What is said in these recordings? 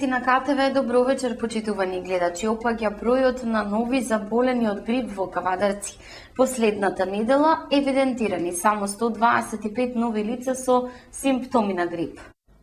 Вести на КТВ, добро вечер, почитувани гледачи. Опаѓа бројот на нови заболени од грип во Кавадарци. Последната недела евидентирани само 125 нови лица со симптоми на грип.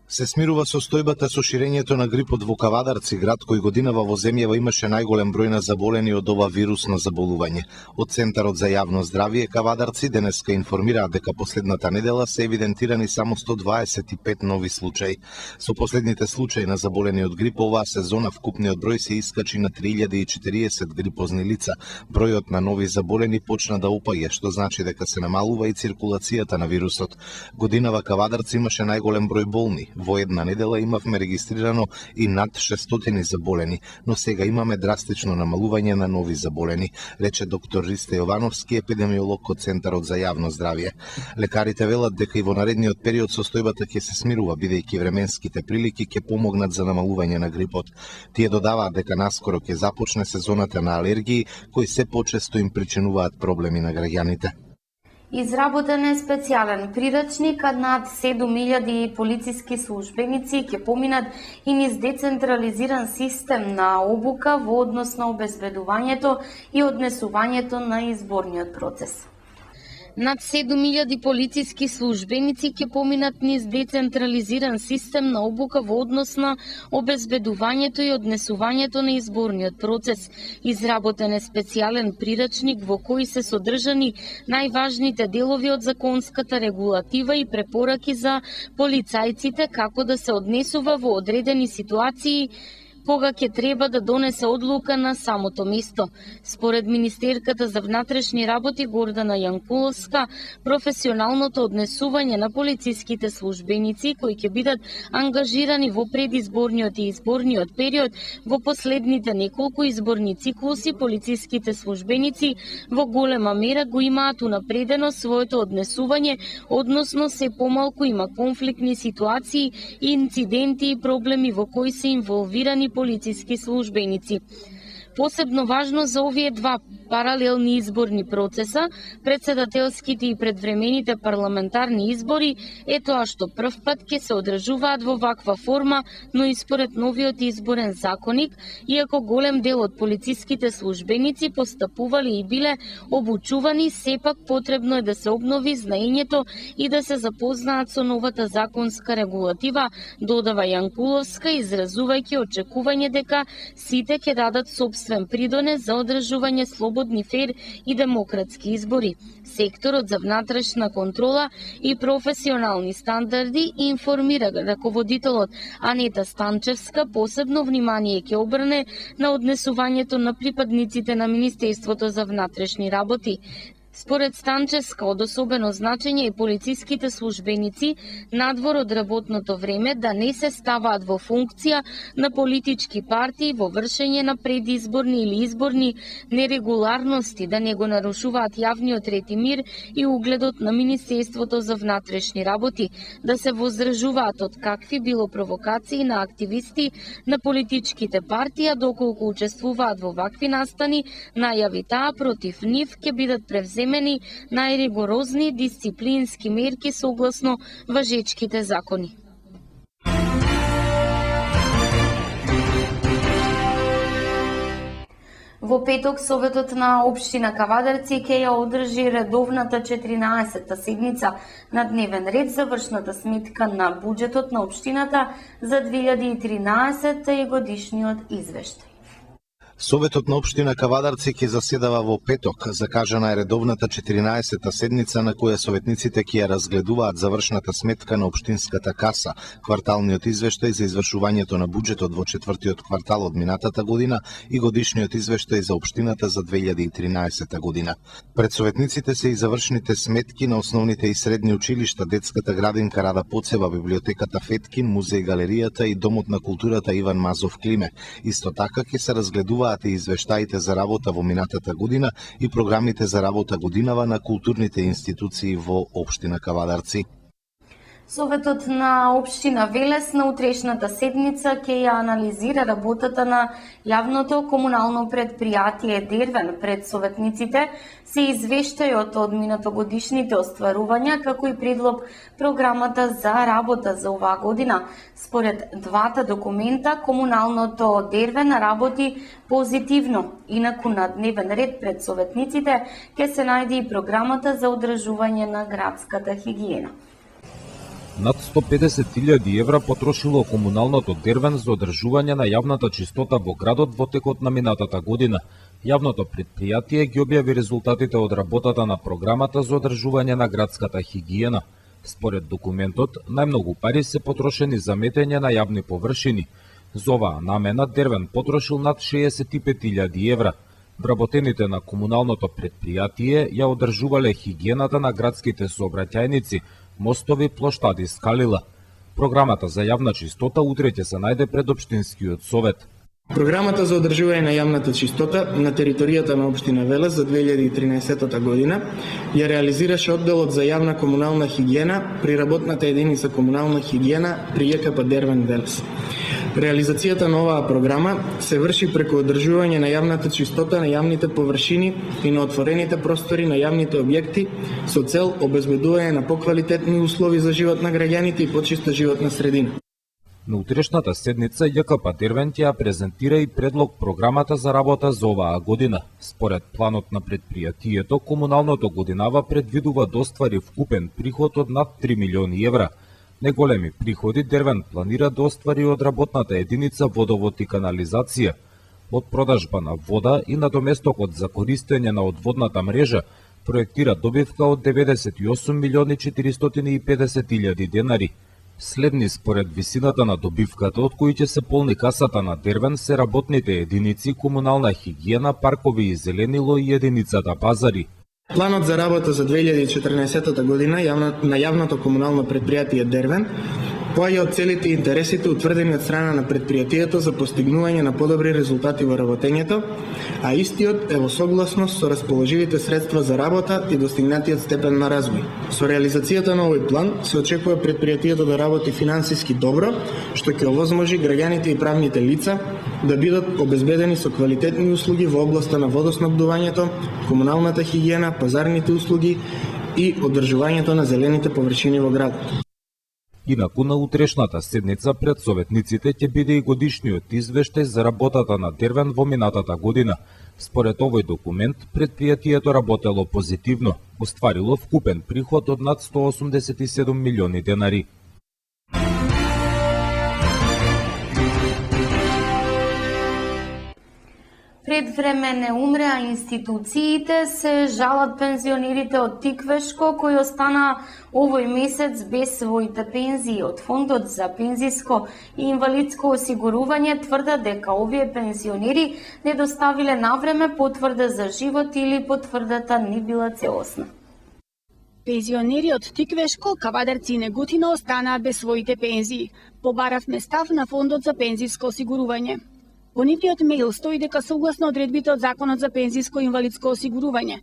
Се смирува состојбата со ширењето на грипот во Кавадарци, град кој годинава во земјава имаше најголем број на заболени од ова вирусно заболување. Од Центарот за јавно здравје Кавадарци денеска информираат дека последната недела се евидентирани само 125 нови случаи. Со последните случаи на заболени од грип оваа сезона вкупниот број се искачи на 3040 грипозни лица. Бројот на нови заболени почна да опаѓа, што значи дека се намалува и циркулацијата на вирусот. Годинава Кавадарци имаше најголем број болни. Во една недела имавме регистрирано и над 600 заболени, но сега имаме драстично намалување на нови заболени, рече доктор Ристе Јовановски, епидемиолог од Центарот за јавно здравје. Лекарите велат дека и во наредниот период состојбата ќе се смирува, бидејќи временските прилики ќе помогнат за намалување на грипот. Тие додаваат дека наскоро ќе започне сезоната на алергии, кои се почесто им причинуваат проблеми на граѓаните. Изработен е специјален прирачник, а над 7000 полициски службеници ќе поминат и низ децентрализиран систем на обука во однос на обезбедувањето и однесувањето на изборниот процес. Над 7000 полициски службеници ќе поминат низ децентрализиран систем на обука во однос на обезбедувањето и однесувањето на изборниот процес. Изработен е специјален прирачник во кој се содржани најважните делови од законската регулатива и препораки за полицајците како да се однесува во одредени ситуации кога ќе треба да донесе одлука на самото место. Според Министерката за внатрешни работи Гордана Јанкуловска, професионалното однесување на полициските службеници кои ќе бидат ангажирани во предизборниот и изборниот период во последните неколку изборни циклуси, полициските службеници во голема мера го имаат унапредено своето однесување, односно се помалку има конфликтни ситуации, инциденти и проблеми во кои се инволвирани полициски службеници. Посебно важно за овие два паралелни изборни процеса, председателските и предвремените парламентарни избори, е тоа што прв пат ќе се одржуваат во ваква форма, но и според новиот изборен законник, иако голем дел од полициските службеници постапувале и биле обучувани, сепак потребно е да се обнови знаењето и да се запознаат со новата законска регулатива, додава Јанкуловска, изразувајќи очекување дека сите ќе дадат собствен придонес за одржување слободни, фер и демократски избори. Секторот за внатрешна контрола и професионални стандарди информира раководителот Анета Станчевска, посебно внимание ќе обрне на однесувањето на припадниците на Министерството за внатрешни работи. Според Станчевска, од особено значење и полициските службеници надвор од работното време да не се ставаат во функција на политички партии во вршење на предизборни или изборни нерегуларности, да не го нарушуваат јавниот ред и мир и угледот на Министерството за внатрешни работи, да се воздржуваат од какви било провокации на активисти на политичките партии, доколку учествуваат во вакви настани, најави таа против нив ќе бидат превземени најригорозни дисциплински мерки согласно важечките закони. Во петок, Советот на Општина Кавадарци ќе ја одржи редовната 14-та седница на дневен ред завршната сметка на буџетот на Општината за 2013 и годишниот извештај. Советот на Општина Кавадарци ќе заседава во петок. Закажана е редовната 14-та седница на која советниците ќе ја разгледуваат завршната сметка на Општинската каса, кварталниот извештај за извршувањето на буџетот во четвртиот квартал од минатата година и годишниот извештај за Општината за 2013 година. Пред советниците се и завршните сметки на основните и средни училишта, детската градинка Рада Поцева, библиотеката Феткин, музеј галеријата и домот на културата Иван Мазов Климе. Исто така ќе се разгледува и извештаите за работа во минатата година и програмите за работа годинава на културните институции во Општина Кавадарци. Советот на општина Велес на утрешната седница ќе ја анализира работата на јавното комунално предпријатие Дервен пред советниците, се извештајот од минатогодишните остварувања, како и предлог програмата за работа за оваа година. Според двата документа, комуналното Дервен работи позитивно. Инаку на дневен ред пред советниците ќе се најде и програмата за одржување на градската хигиена. Над 150.000 евра потрошило комуналното Дервен за одржување на јавната чистота во градот во текот на минатата година. Јавното предпријатие ги објави резултатите од работата на програмата за одржување на градската хигиена. Според документот, најмногу пари се потрошени за метење на јавни површини. За оваа намена Дервен потрошил над 65.000 евра. Вработените на комуналното предпријатие ја одржувале хигиената на градските сообраќајници, мостови, плоштади, скалила. Програмата за јавна чистота утре ќе се најде пред општинскиот совет. Програмата за одржување на јавната чистота на територијата на општина Велес за 2013 година ја реализираше одделот за јавна комунална хигиена при работната единица комунална хигиена при ЈКП Дервен Велес. Реализацијата на оваа програма се врши преку одржување на јавната чистота на јавните површини и на отворените простори на јавните објекти со цел обезбедување на поквалитетни услови за живот на граѓаните и почиста животна средина. На утрешната седница ЈКП Дервен ќе ја презентира и предлог програмата за работа за оваа година. Според планот на предпријатието, комуналното годинава предвидува да оствари вкупен приход од над 3 милиони евра. Неголеми приходи Дервен планира да оствари од работната единица водовод и канализација, од продажба на вода и надоместокот за користење на одводната мрежа, проектира добивка од 98 милиони 450 илјади денари. Следни според висината на добивката, од кои ќе се полни касата на Дервен, се работните единици комунална хигиена, паркови и зеленило и единицата пазари. Планот за работа за 2014 година на јавното комунално предпријатие Дервен поаѓа од целите и интересите утврдени од страна на предпријатието за постигнување на подобри резултати во работењето, а истиот е во согласност со расположивите средства за работа и достигнатиот степен на развој. Со реализацијата на овој план се очекува предпријатието да работи финансиски добро, што ќе овозможи граѓаните и правните лица да бидат обезбедени со квалитетни услуги во областа на водоснабдувањето, комуналната хигиена, пазарните услуги и одржувањето на зелените површини во градот. Инаку на утрешната седница пред советниците ќе биде и годишниот извештај за работата на Дервен во минатата година. Според овој документ, предпријатието работело позитивно, остварило вкупен приход од над 187 милиони денари. Пред време не умреа институциите, се жалат пензионерите од Тиквешко, кои остана овој месец без своите пензии. Од Фондот за пензиско и инвалидско осигурување тврдат дека овие пензионери не доставиле навреме потврда за живот или потврдата не била целосна. Пензионери од Тиквешко, Кавадарци и Неготино останаа без своите пензии. Побаравме став на Фондот за пензиско осигурување. Во нивниот мејл стои дека согласно одредбите од Законот за пензиско и инвалидско осигурување,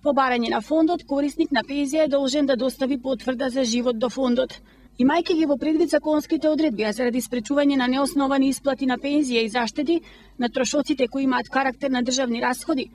по барање на фондот, корисник на пензија е должен да достави потврда за живот до фондот. Имајќи ги во предвид законските одредби, а заради спречување на неосновани исплати на пензија и заштеди на трошоците кои имаат карактер на државни расходи,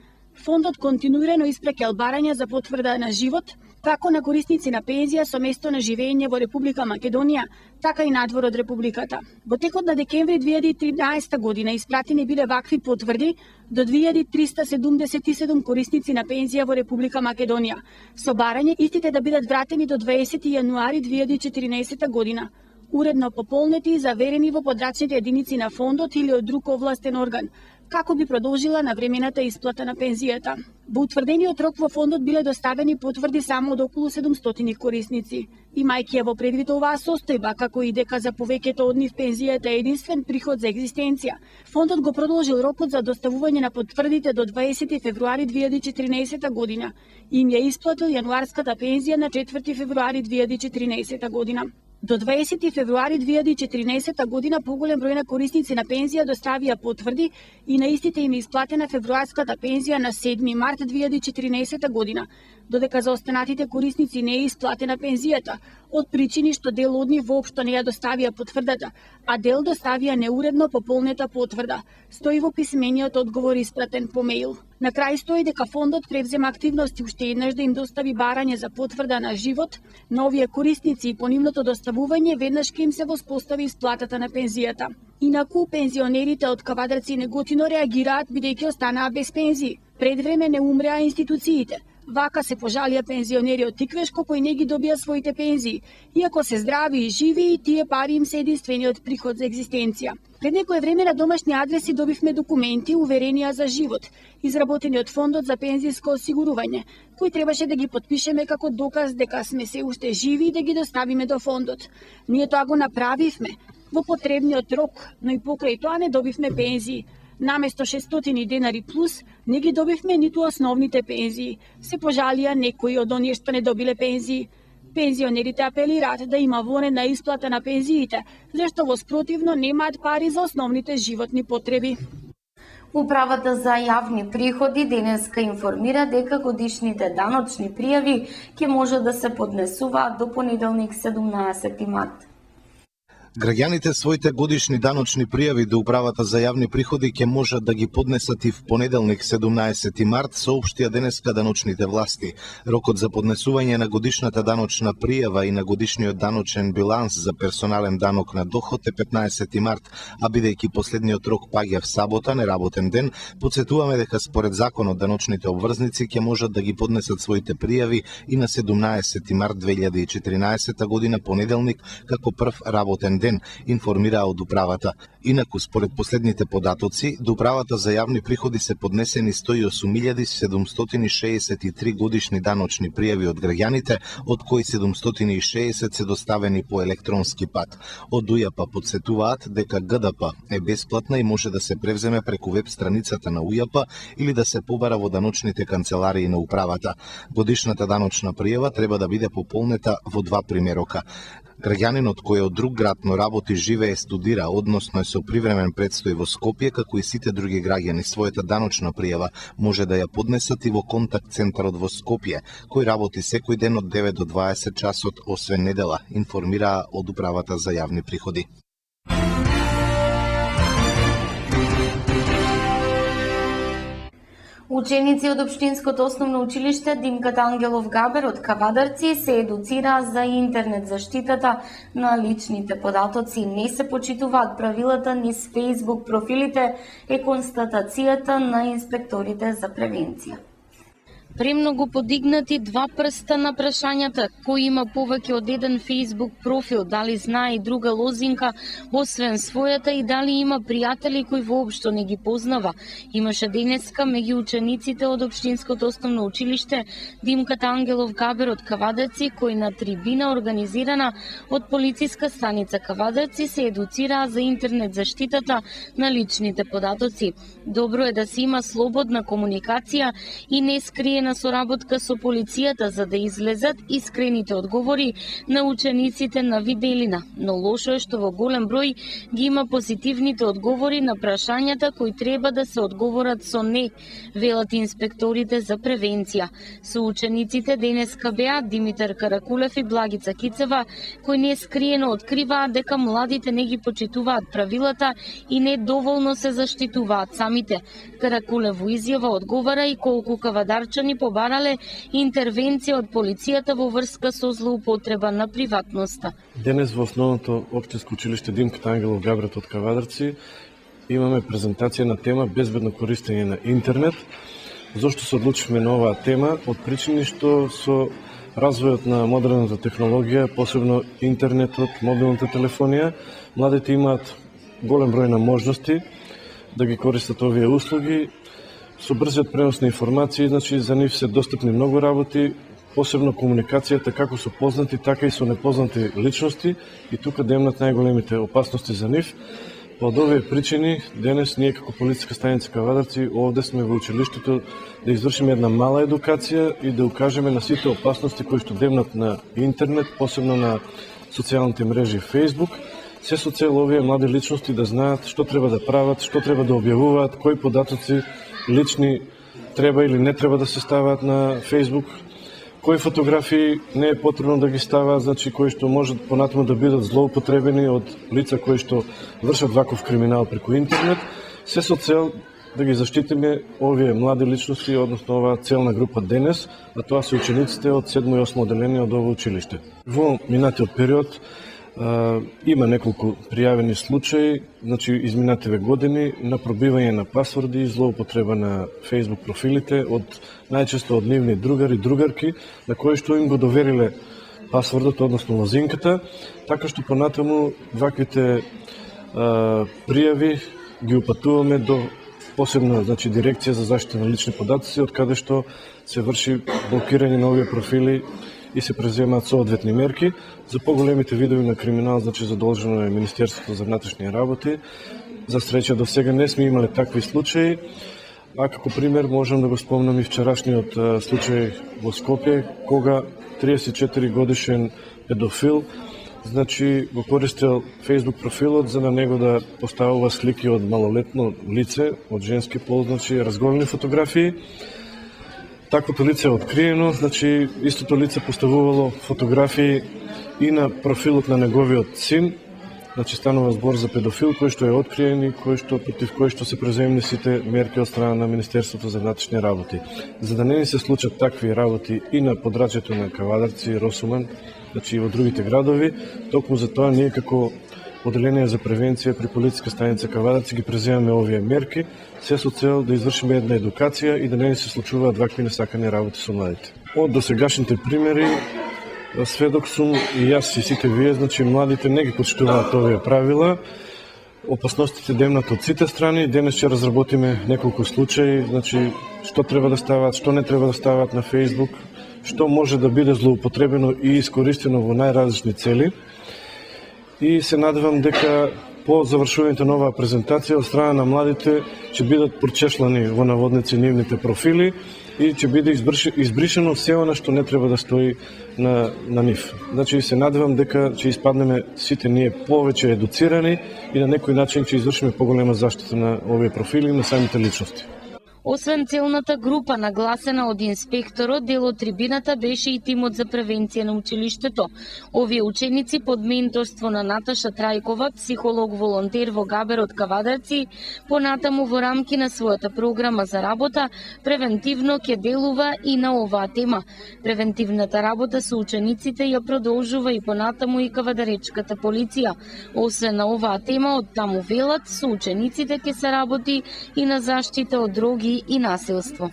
фондот континуирано испраќал барања за потврда на живот, како на корисници на пензија со место на живење во Република Македонија, така и надвор од Републиката. Во текот на декември 2013 година испратени биле вакви потврди до 2377 корисници на пензија во Република Македонија, со барање истите да бидат вратени до 20 јануари 2014 година, уредно пополнети и заверени во подрачните единици на фондот или од друг овластен орган, како би продолжила навремената исплата на пензијата. Во утврдениот рок во фондот биле доставени потврди само од околу 700 корисници. Имајќи ја во предвид оваа состојба, како и дека за повеќето од нив пензијата е единствен приход за екзистенција, фондот го продолжил рокот за доставување на потврдите до 20 февруари 2014 година и им ја исплатил јануарската пензија на 4 февруари 2014 година. До 20 февруари 2014 година поголем број на корисници на пензија доставија потврди и на истите им исплатена февруарската пензија на 7 март 2014 година, додека за останатите корисници не е исплатена пензијата, од причини што дел од нив воопшто не ја доставија потврдата, а дел доставија неуредно пополнета потврда, стои во писмениот одговор испратен по мејл. На крај стои дека фондот превзема активности уште еднаш да им достави барање за потврда на живот на овие корисници и по нивното доставување веднаш ќе им се воспостави исплатата на пензијата. Инаку, пензионерите од Кавадарци и Неготино реагираат бидејќи останаа без пензии. Пред време не умреа институциите. Вака се пожалија пензионери од Тиквешко кои не ги добија своите пензии. Иако се здрави и живи, тие пари им се единствениот приход за екзистенција. Пред некое време на домашни адреси добивме документи, уверенија за живот, изработени од Фондот за пензиско осигурување, кои требаше да ги потпишеме како доказ дека сме се уште живи и да ги доставиме до фондот. Ние тоа го направивме во потребниот рок, но и покрај тоа не добивме пензии. Наместо 600 денари плюс, не ги добивме ниту основните пензии. Се пожалија некои од оние што не добиле пензии. Пензионерите апелираат да има вонена исплата на пензиите, зашто во спротивно немаат пари за основните животни потреби. Управата за јавни приходи денеска информира дека годишните даночни пријави ќе може да се поднесуваат до понеделник 17 март. Граѓаните своите годишни даночни пријави до Управата за јавни приходи ќе можат да ги поднесат и в понеделник 17 март, соопштија денеска даночните власти. Рокот за поднесување на годишната даночна пријава и на годишниот даночен биланс за персонален данок на доход е 15 март, а бидејќи последниот рок паѓа в сабота, неработен ден, потсетуваме дека според законот даночните обврзници ќе можат да ги поднесат своите пријави и на 17 март 2014 година понеделник како прв работен ден, информираа од управата. Инаку, според последните податоци, до Управата за јавни приходи се поднесени 108.763 годишни даночни пријави од граѓаните, од кои 760 се доставени по електронски пат. Од УЈАП подсетуваат дека ГДП е бесплатна и може да се превземе преку веб страницата на УЈАП или да се побара во даночните канцеларии на управата. Годишната даночна пријава треба да биде пополнета во два примерока. Граѓанинот кој е од друг град, но работи, живее, студира, односно е со привремен престој во Скопје, како и сите други граѓани, својата даночна пријава може да ја поднесат и во контакт центарот во Скопје, кој работи секој ден од 9 до 20 часот, освен недела, информираа од Управата за јавни приходи. Ученици од Општинското основно училиште Димката Ангелов Габер од Кавадарци се едуцираа за интернет заштитата на личните податоци. Не се почитуваат правилата низ Facebook профилите, е констатацијата на инспекторите за превенција. Премногу подигнати два прста на прашањата кој има повеќе од еден Facebook профил, дали знае и друга лозинка освен својата и дали има пријатели кои воопшто не ги познава. Имаше денеска меѓу учениците од Општинското основно училиште Димката Ангелов Габер од Кавадарци, кои на трибина организирана од полициска станица Кавадарци се едуцираа за интернет заштитата на личните податоци. Добро е да се има слободна комуникација и не скриена соработка со полицијата за да излезат искрените одговори на учениците на виделина, но лошо е што во голем број ги има позитивните одговори на прашањата кои треба да се одговорат со не, велат инспекторите за превенција. Со учениците денеска беа Димитар Каракулев и Благица Кицева, кои нескриено откриваат дека младите не ги почитуваат правилата и не доволно се заштитуваат самите. Каракулев во изјава одговара и колку кавадарчани побарале интервенција од полицијата во врска со злоупотреба на приватноста. Денес во основното општинско училиште Димката Ангелов Габер од Кавадарци имаме презентација на тема безбедно користење на интернет. Зошто се одлучивме на оваа тема? Од причини што со развојот на модерната технологија, посебно интернетот, мобилната телефонија, младите имаат голем број на можности да ги користат овие услуги. Со брзиот пренос на информации, значи за нив се достапни многу работи, посебно комуникацијата како со познати, така и со непознати личности, и тука демнат најголемите опасности за нив. По овие причини, денес ние како полициска станица Кавадарци овде сме во училиштето да извршиме една мала едукација и да укажеме на сите опасности кои што демнат на интернет, посебно на социјалните мрежи Facebook, се со цел овие млади личности да знаат што треба да прават, што треба да објавуваат, кои податоци лични треба или не треба да се ставаат на Facebook, кои фотографии не е потребно да ги става, значи кои што можат понатаму да бидат злоупотребени од лица кои што вршат ваков криминал преку интернет, се со цел да ги заштитиме овие млади личности, односно оваа целна група денес, а тоа се учениците од 7 и 8 оделение од ово училиште. Во минатиот период има неколку пријавени случаи, значи изминативе години на пробивање на пасворди и злоупотреба на Facebook профилите од најчесто од нивни другари, другарки, на кои што им го довериле пасвордот, односно лозинката, така што понатаму ваквите пријави ги упатуваме до посебна, значи, дирекција за заштита на лични податоци, од каде што се врши блокирање на овие профили и се преземаат соодветни мерки. За поголемите видови на криминал, значи, задолжено е Министерството за внатрешни работи. За среќа до сега не сме имале такви случаи, а како пример можам да го спомнам и вчерашниот случај во Скопје, кога 34 годишен педофил, значи, го користел Facebook профилот за на него да поставува слики од малолетно лице, од женски пол, значи, разголени фотографии. Таквото лице е откриено, значи, истото лице поставувало фотографии и на профилот на неговиот син, значи, станува збор за педофил кој што е откриен и против кој што се преземни сите мерки од страна на Министерството за внатрешни работи. За да не ни се случат такви работи и на подрачјето на Кавадарци и Росуман, значи и во другите градови, токму за тоа ние како Оделение за превенција при полициска станица Кавадарци ги преземаме овие мерки, се со цел да извршиме една едукација и да не се случуваат вакви несакани работи со младите. Од досегашните примери, сведок сум и јас и сите вие, значи младите не ги почитуваат овие правила. Опасностите демнат од сите страни. Денес ќе разработиме неколку случаи, значи што треба да стават, што не треба да стават на Facebook, што може да биде злоупотребено и искористено во најразлични цели. И се надевам дека по завршувањето на оваа презентација од страна на младите ќе бидат прочешлани во наводници нивните профили и ќе биде избришено се она што не треба да стои на нив. Значи се надевам дека ќе испаднеме сите ние повеќе едуцирани и на некој начин ќе извршиме поголема заштита на овие профили и на самите личности. Освен целната група нагласена од инспекторот, дел од трибината беше и тимот за превенција на училиштето. Овие ученици под менторство на Наташа Трајкова, психолог-волонтер во Габерот Кавадарци, понатаму во рамки на својата програма за работа, превентивно ќе делува и на оваа тема. Превентивната работа со учениците ја продолжува и понатаму и кавадаречката полиција. Освен на оваа тема, од таму велат, со учениците ќе се работи и на заштита од дроги и насилство.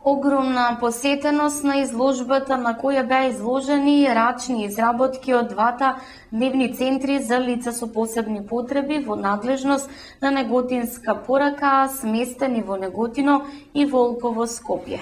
Огромна посетеност на изложбата на која беа изложени рачни изработки од двата дневни центри за лица со посебни потреби во надлежност на Неготинска порака, сместени во Неготино и Волково, Скопје.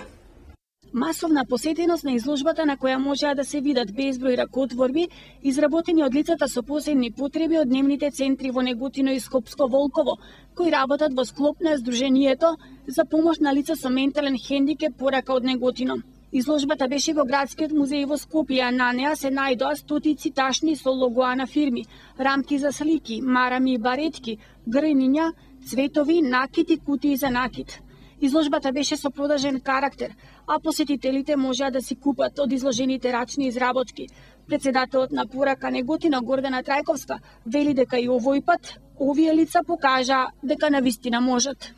Масовна посетеност на изложбата на која можеа да се видат безброј ракотворби, изработени од лицата со посебни потреби од дневните центри во Неготино и Скопско Волково, кои работат во склоп на Сдруженијето за помош на лица со ментален хендикеп порака од Неготино. Изложбата беше во Градскиот музеј во Скопје, а на неа се најдоа стотици ташни со логоа на фирми, рамки за слики, марами и баретки, грениња, цветови, накити, кутии за накит. Изложбата беше со продажен карактер, а посетителите можеа да си купат од изложените рачни изработки. Председателот на порака Неготино Гордана Трајковска вели дека и овој пат овие лица покажа дека навистина можат.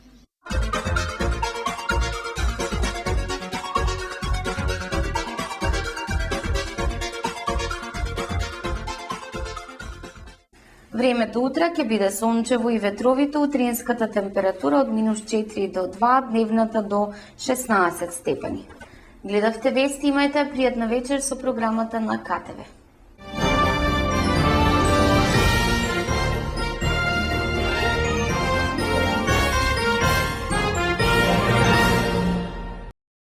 Времето утре ќе биде сончево и ветровито, утринската температура од -4 до 2, дневната до 16 степени. Гледавте вести, имајте пријатна вечер со програмата на КТВ.